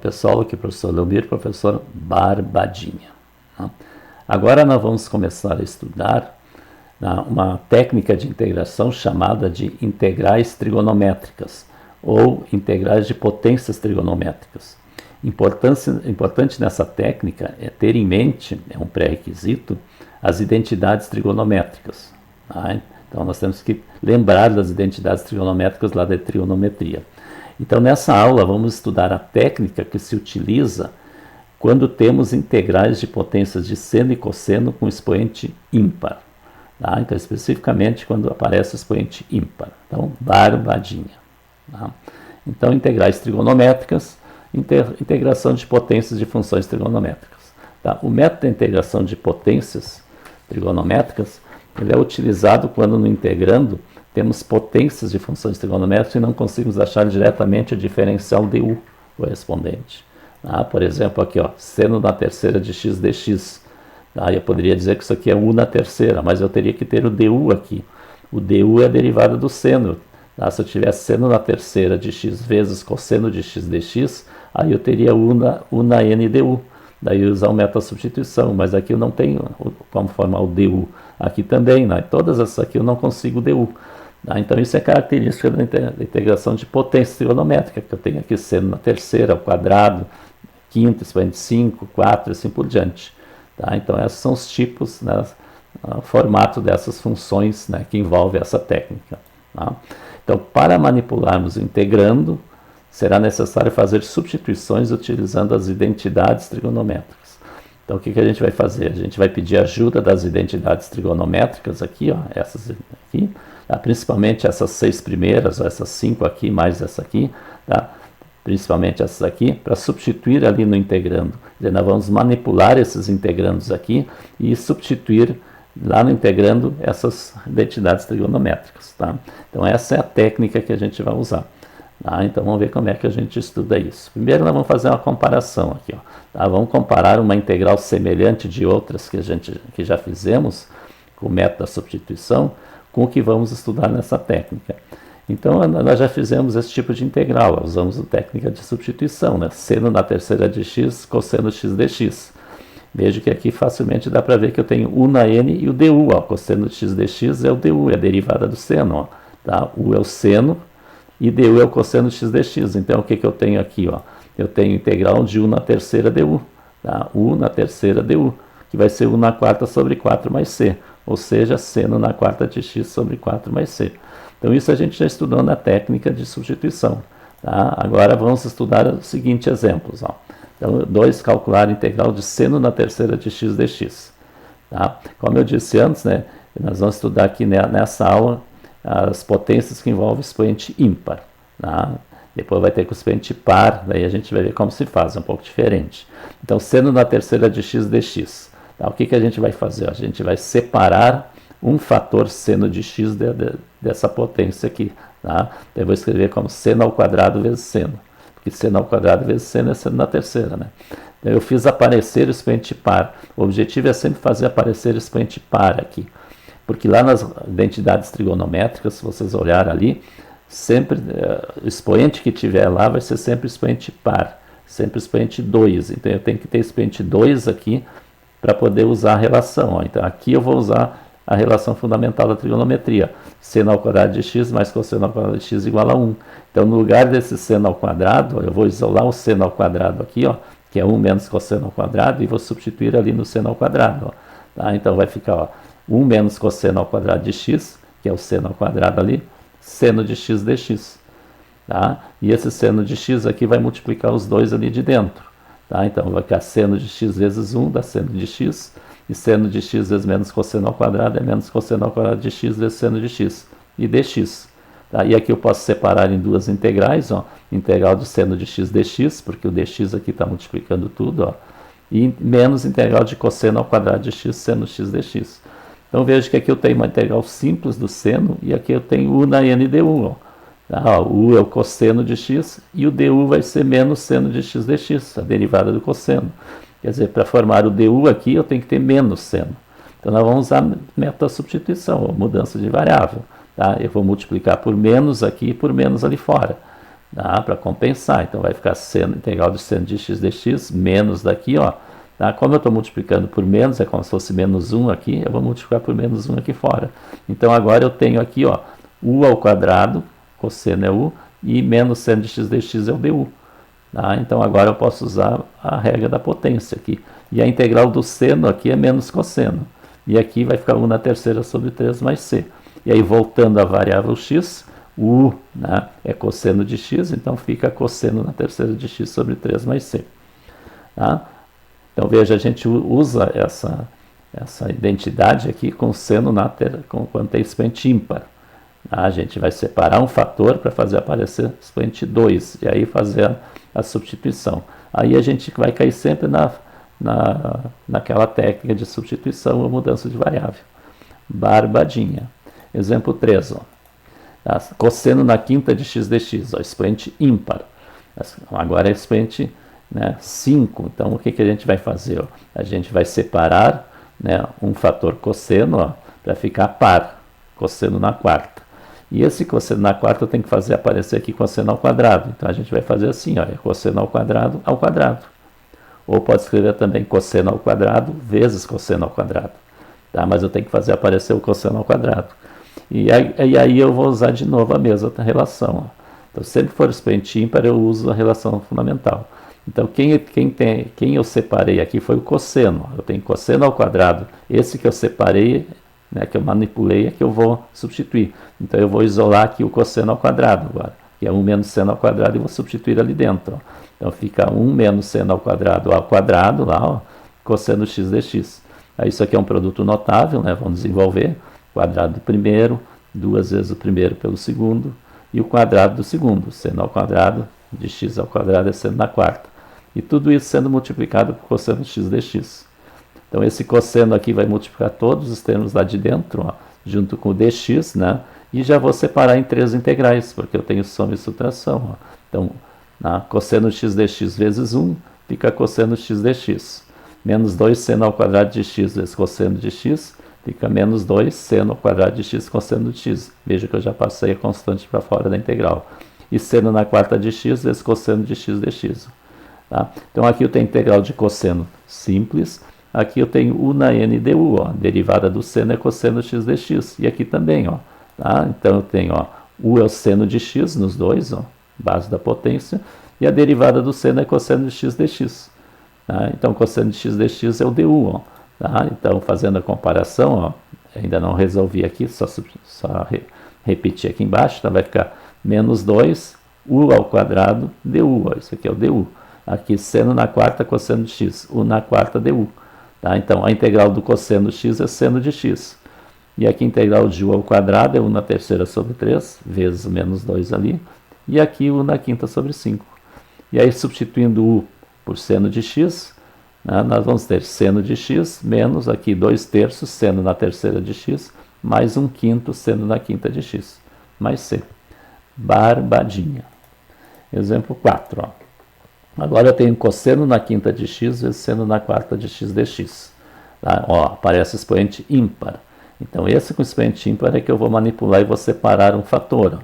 pessoal, aqui professor Leomir, professor Barbadinha. Agora nós vamos começar a estudar uma técnica de integração chamada de integrais trigonométricas ou integrais de potências trigonométricas. Importante nessa técnica é ter em mente, é um pré-requisito, as identidades trigonométricas. Então nós temos que lembrar das identidades trigonométricas lá da trigonometria. Então nessa aula vamos estudar a técnica que se utiliza quando temos integrais de potências de seno e cosseno com expoente ímpar. Então especificamente quando aparece o expoente ímpar. Então, Barbadinha. Então integrais trigonométricas, integração de potências de funções trigonométricas. O método de integração de potências trigonométricas ele é utilizado quando no integrando temos potências de funções trigonométricas e não conseguimos achar diretamente o diferencial du correspondente. Por exemplo, aqui, seno na terceira de x dx. Eu poderia dizer que isso aqui é u na terceira, mas eu teria que ter o du aqui. O du é a derivada do seno. Se eu tivesse seno na terceira de x vezes cosseno de x dx, aí eu teria u na n du. Daí eu usar o método de substituição, mas aqui eu não tenho como formar o du. Aqui também, todas essas aqui eu não consigo du. Então isso é característica da integração de potência trigonométrica, que eu tenho aqui seno na terceira, ao quadrado, quinta, expoente 5, 4 e assim por diante. Então esses são os tipos, o formato dessas funções que envolve essa técnica. Então para manipularmos o integrando, será necessário fazer substituições utilizando as identidades trigonométricas. Então o que a gente vai fazer? A gente vai pedir ajuda das identidades trigonométricas aqui, essas aqui, principalmente essas 6 primeiras, essas 5 aqui, mais essa aqui, principalmente essas aqui, para substituir ali no integrando. Quer dizer, nós vamos manipular esses integrandos aqui e substituir lá no integrando essas identidades trigonométricas. Então essa é a técnica que a gente vai usar. Então vamos ver como é que a gente estuda isso. Primeiro nós vamos fazer uma comparação aqui. Vamos comparar uma integral semelhante de outras que já fizemos com o método da substituição com o que vamos estudar nessa técnica. Então nós já fizemos esse tipo de integral, usamos a técnica de substituição, seno na terceira de x, cosseno x dx. Veja que aqui facilmente dá para ver que eu tenho u na n e o du, cosseno de x dx é o du, é a derivada do seno. U é o seno e du é o cosseno de x dx. Então o que eu tenho aqui? Eu tenho integral de u na terceira du, u na terceira du, que vai ser u na quarta sobre 4 mais c, ou seja, seno na quarta de x sobre 4 mais c. Então isso a gente já estudou na técnica de substituição. Agora vamos estudar os seguintes exemplos. Então, 2, calcular a integral de seno na terceira de x dx. Como eu disse antes, nós vamos estudar aqui nessa aula as potências que envolvem expoente ímpar. Depois vai ter com o expoente par, daí a gente vai ver como se faz, é um pouco diferente. Então, seno na terceira de x dx. O que a gente vai fazer? A gente vai separar um fator seno de x dessa potência aqui. Então, eu vou escrever como seno ao quadrado vezes seno. Porque seno ao quadrado vezes seno é seno na terceira. Então, eu fiz aparecer o expoente par. O objetivo é sempre fazer aparecer o expoente par aqui. Porque lá nas identidades trigonométricas, se vocês olharem ali, sempre o expoente que tiver lá vai ser sempre expoente par. Sempre expoente 2. Então, eu tenho que ter expoente 2 aqui para poder usar a relação. Então, aqui eu vou usar a relação fundamental da trigonometria. Seno ao quadrado de x mais cosseno ao quadrado de x igual a 1. Então, no lugar desse seno ao quadrado, eu vou isolar o seno ao quadrado aqui, que é 1 menos cosseno ao quadrado, e vou substituir ali no seno ao quadrado. Então, vai ficar 1 menos cosseno ao quadrado de x, que é o seno ao quadrado ali, seno de x dx. E esse seno de x aqui vai multiplicar os dois ali de dentro. Então, vai ficar seno de x vezes 1 dá seno de x, e seno de x vezes menos cosseno ao quadrado é menos cosseno ao quadrado de x vezes seno de x, e dx. E aqui eu posso separar em duas integrais, integral de seno de x dx, porque o dx aqui está multiplicando tudo, e menos integral de cosseno ao quadrado de x, seno de x dx. Então veja que aqui eu tenho uma integral simples do seno, e aqui eu tenho u na n du. U é o cosseno de x, e o du vai ser menos seno de x dx, a derivada do cosseno. Quer dizer, para formar o du aqui, eu tenho que ter menos seno. Então, nós vamos usar o método da substituição, ou mudança de variável. Eu vou multiplicar por menos aqui e por menos ali fora. Dá para compensar, então vai ficar seno integral de seno de x dx menos daqui, ó. Tá? Como eu estou multiplicando por menos, é como se fosse menos 1 aqui, eu vou multiplicar por menos 1 aqui fora. Então agora eu tenho aqui, ó, u ao quadrado, cosseno é u, e menos seno de x dx é o du. Tá? Então agora eu posso usar a regra da potência aqui. E a integral do seno aqui é menos cosseno. E aqui vai ficar 1 na terceira sobre 3 mais c. E aí voltando à variável x, u, né, é cosseno de x, então fica cosseno na terceira de x sobre 3 mais c. Tá? Então veja, a gente usa essa identidade aqui com seno quando tem expoente ímpar. A gente vai separar um fator para fazer aparecer expoente 2 e aí fazer a substituição. Aí a gente vai cair sempre naquela técnica de substituição ou mudança de variável. Barbadinha. Exemplo 3. Ó. Cosseno na quinta de x dx, ó, expoente ímpar. Agora é expoente, né, 5. Então o que a gente vai fazer? Ó? A gente vai separar, né, um fator cosseno para ficar par, cosseno na quarta. E esse cosseno na quarta eu tenho que fazer aparecer aqui cosseno ao quadrado. Então a gente vai fazer assim, ó, é cosseno ao quadrado. Ou pode escrever também cosseno ao quadrado vezes cosseno ao quadrado. Tá? Mas eu tenho que fazer aparecer o cosseno ao quadrado. E aí eu vou usar de novo a mesma relação. Ó. Então sempre for expoente ímpar eu uso a relação fundamental. Então quem eu separei aqui foi o cosseno. Eu tenho cosseno ao quadrado. Esse que eu separei, né, que eu manipulei, é que eu vou substituir. Então eu vou isolar aqui o cosseno ao quadrado agora, que é 1 menos seno ao quadrado, e vou substituir ali dentro. Ó. Então fica 1 menos seno ao quadrado lá, ó, cosseno x dx. Aí isso aqui é um produto notável, né, vamos desenvolver. Quadrado do primeiro, 2 vezes o primeiro pelo segundo, e o quadrado do segundo. Seno ao quadrado de x ao quadrado é seno na quarta. E tudo isso sendo multiplicado por cosseno x dx. Então esse cosseno aqui vai multiplicar todos os termos lá de dentro, ó, junto com o dx, né? E já vou separar em 3 integrais, porque eu tenho soma e subtração. Ó. Então, cosseno x dx vezes 1 fica cosseno x dx. Menos 2 seno ao quadrado de x vezes cosseno de x, fica menos 2 seno ao quadrado de x cosseno de x. Veja que eu já passei a constante para fora da integral. E seno na quarta de x vezes cosseno de x dx. Tá? Então aqui eu tenho integral de cosseno simples. Aqui eu tenho u na n du, ó, derivada do seno é cosseno x dx. E aqui também, ó, tá? Então eu tenho, ó, u é o seno de x nos dois, ó, base da potência, e a derivada do seno é cosseno de x dx. Tá? Então cosseno de x dx é o du, ó, tá? Então fazendo a comparação, ó, ainda não resolvi aqui, só repetir aqui embaixo, então vai ficar menos 2 u ao quadrado du, ó, isso aqui é o du. Aqui seno na quarta cosseno de x, u na quarta du. Tá? Então, a integral do cosseno x é seno de x. E aqui a integral de u ao quadrado é 1 na terceira sobre 3, vezes menos 2 ali. E aqui 1 na quinta sobre 5. E aí, substituindo u por seno de x, né, nós vamos ter seno de x menos aqui 2 terços seno na terceira de x, mais 1 quinto seno na quinta de x, mais c. Barbadinha. Exemplo 4, ó. Agora eu tenho cosseno na quinta de x vezes seno na quarta de x dx. Tá? Ó, aparece expoente ímpar. Então, esse com expoente ímpar é que eu vou manipular e vou separar um fator.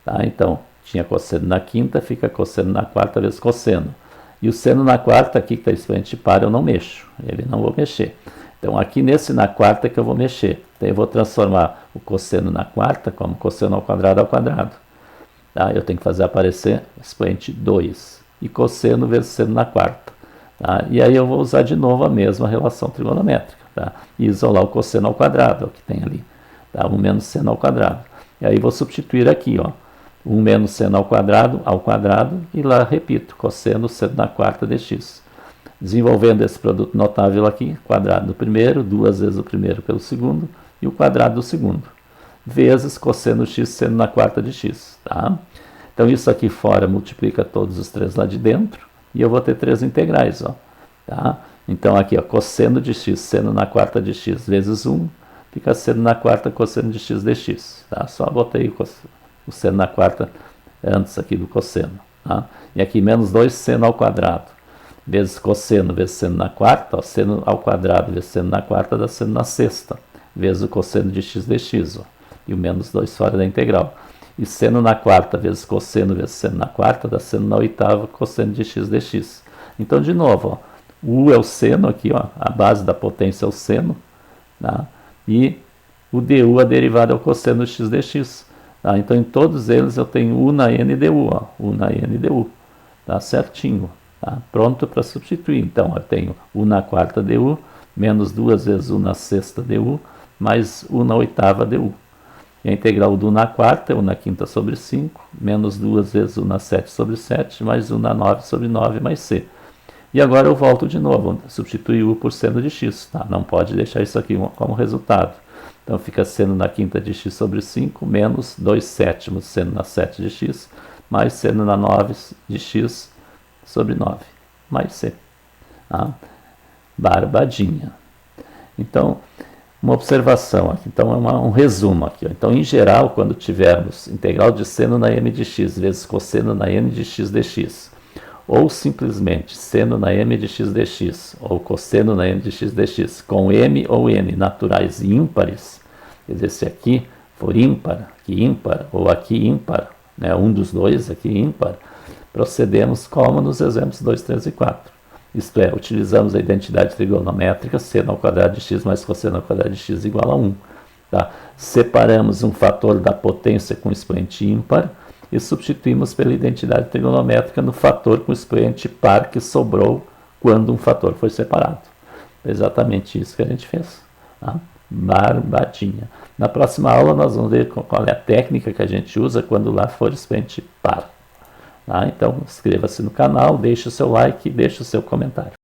Tá? Então, tinha cosseno na quinta, fica cosseno na quarta vezes cosseno. E o seno na quarta, aqui que está expoente par, eu não mexo. Ele não vou mexer. Então, aqui nesse na quarta é que eu vou mexer. Então, eu vou transformar o cosseno na quarta como cosseno ao quadrado. Tá? Eu tenho que fazer aparecer expoente 2. E cosseno vezes seno na quarta. Tá? E aí eu vou usar de novo a mesma relação trigonométrica. Tá? E isolar o cosseno ao quadrado, é o que tem ali. Tá? 1 menos seno ao quadrado. E aí vou substituir aqui, ó, 1 menos seno ao quadrado, e lá repito, cosseno seno na quarta dx. Desenvolvendo esse produto notável aqui, quadrado do primeiro, 2 vezes o primeiro pelo segundo, e o quadrado do segundo, vezes cosseno x seno na quarta de x. Tá? Então, isso aqui fora multiplica todos os 3 lá de dentro, e eu vou ter 3 integrais. Ó, tá? Então, aqui, ó, cosseno de x, seno na quarta de x, vezes 1, fica seno na quarta, cosseno de x dx. Tá? Só botei o seno na quarta antes aqui do cosseno. Tá? E aqui, menos 2 seno ao quadrado, vezes cosseno, vezes seno na quarta, ó, seno ao quadrado vezes seno na quarta dá seno na sexta, vezes o cosseno de x dx. Ó, e o menos 2 fora da integral. E seno na quarta vezes seno na quarta dá seno na oitava cosseno de x dx. Então, de novo, ó, U é o seno aqui, ó, a base da potência é o seno, tá? E o du, a derivada, é o cosseno de x dx. Tá? Então, em todos eles eu tenho U na n du, ó, U na n du, tá certinho, tá? Pronto para substituir. Então, eu tenho U na quarta du, menos 2 vezes U na sexta du, mais U na oitava du. E a integral do U na quarta é U na quinta sobre 5, menos 2 vezes U na 7 sobre 7, mais U na 9 sobre 9, mais C. E agora eu volto de novo, substituir U por seno de x, tá? Não pode deixar isso aqui como resultado. Então fica seno na quinta de x sobre 5, menos 2 sétimos seno na 7 de x, mais seno na 9 de x sobre 9, mais C. Tá? Barbadinha. Então, uma observação aqui, então é um resumo aqui. Ó. Então, em geral, quando tivermos integral de seno na m de x vezes cosseno na n de x dx, ou simplesmente seno na m de x dx, ou cosseno na m de x dx, com m ou n naturais ímpares, quer dizer, se aqui for ímpar, aqui ímpar, ou aqui ímpar, né, um dos dois aqui ímpar, procedemos como nos exemplos 2, 3 e 4. Isto é, utilizamos a identidade trigonométrica seno ao quadrado de x mais cosseno ao quadrado de x igual a 1. Tá? Separamos um fator da potência com expoente ímpar e substituímos pela identidade trigonométrica no fator com expoente par que sobrou quando um fator foi separado. É exatamente isso que a gente fez. Tá? Barbadinha. Na próxima aula nós vamos ver qual é a técnica que a gente usa quando lá for expoente par. Tá? Então, inscreva-se no canal, deixe o seu like e deixe o seu comentário.